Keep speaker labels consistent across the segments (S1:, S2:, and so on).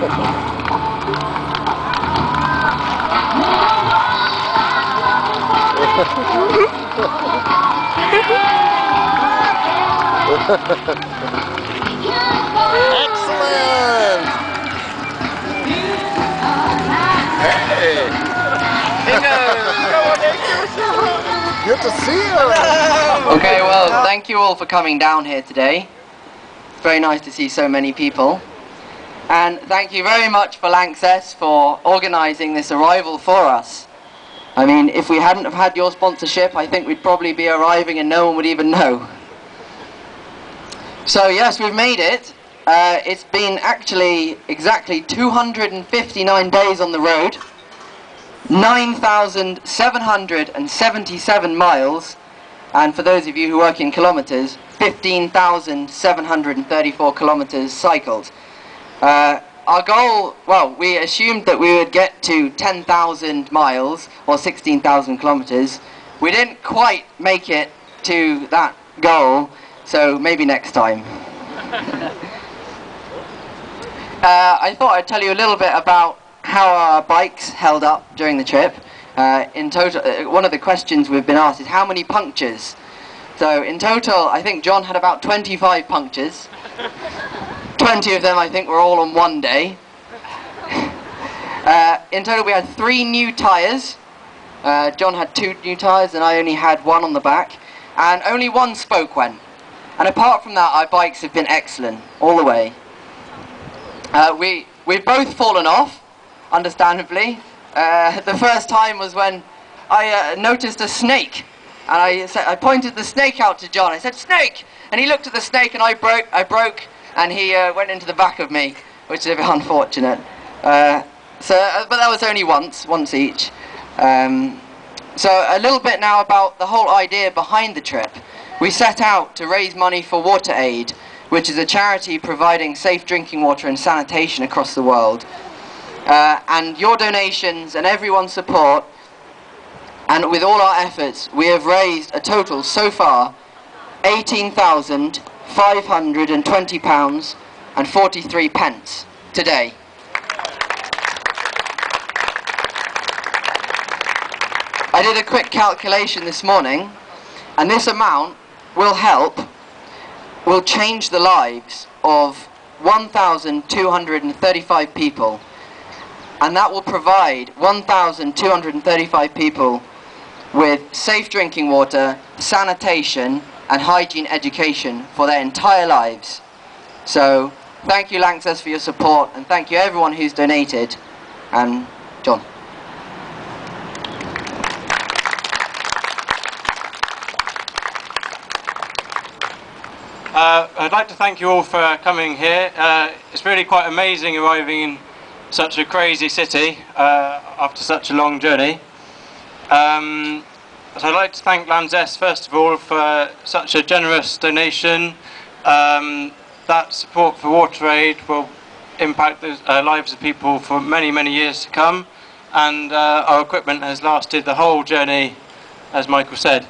S1: Excellent! Hey! Good to see you!
S2: Okay, well, thank you all for coming down here today. It's very nice to see so many people. And thank you very much for Lanxess for organising this arrival for us. I mean, if we hadn't have had your sponsorship, I think we'd probably be arriving and no one would even know. So yes, we've made it. It's been actually exactly 259 days on the road, 9,777 miles, and for those of you who work in kilometres, 15,734 kilometres cycled. Our goal, well, we assumed that we would get to 10,000 miles, or 16,000 kilometres. We didn't quite make it to that goal, so maybe next time. I thought I'd tell you a little bit about how our bikes held up during the trip. In total, one of the questions we've been asked is how many punctures? So in total, I think John had about 25 punctures. 20 of them, I think, were all on one day. In total, we had 3 new tyres. John had 2 new tyres, and I only had 1 on the back. And only 1 spoke went. And apart from that, our bikes have been excellent, all the way. We've both fallen off, understandably. The first time was when I noticed a snake. And I pointed the snake out to John. I said, "Snake!" And he looked at the snake, and I broke. And he went into the back of me, which is a bit unfortunate. But that was only once each. So a little bit now about the whole idea behind the trip. We set out to raise money for WaterAid, which is a charity providing safe drinking water and sanitation across the world. And your donations and everyone's support, and with all our efforts, we have raised a total so far £18,520 and 43 pence today. I did a quick calculation this morning, and this amount will change the lives of 1,235 people, and that will provide 1,235 people with safe drinking water, sanitation and hygiene education for their entire lives. So thank you, Lanxess, for your support, and thank you everyone who's donated. And John.
S3: I'd like to thank you all for coming here. It's really quite amazing arriving in such a crazy city after such a long journey. So I'd like to thank Lanxess first of all for such a generous donation. That support for WaterAid will impact the lives of people for many, many years to come, and our equipment has lasted the whole journey, as Michael said.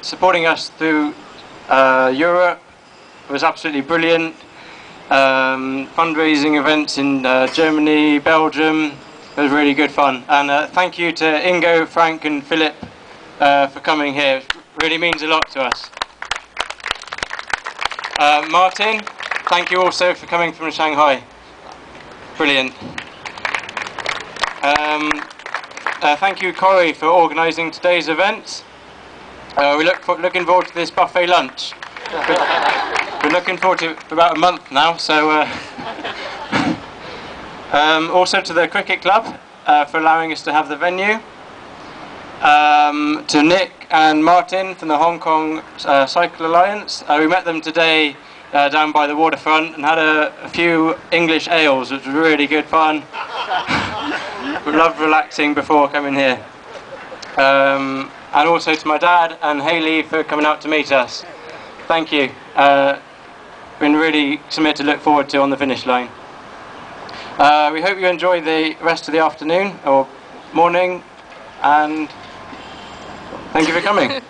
S3: Supporting us through Europe was absolutely brilliant. Fundraising events in Germany, Belgium, it was really good fun. And thank you to Ingo, Frank and Philip for coming here. It really means a lot to us. Martin, thank you also for coming from Shanghai. Brilliant. Thank you, Corey, for organising today's event. We're looking forward to this buffet lunch. We're looking forward to it for about a month now. So, also to the cricket club for allowing us to have the venue. To Nick and Martin from the Hong Kong Cycle Alliance. We met them today down by the waterfront and had a few English ales, which was really good fun. We loved relaxing before coming here. And also to my dad and Hayley for coming out to meet us. Thank you. Been really something to look forward to on the finish line. We hope you enjoy the rest of the afternoon or morning, and thank you for coming.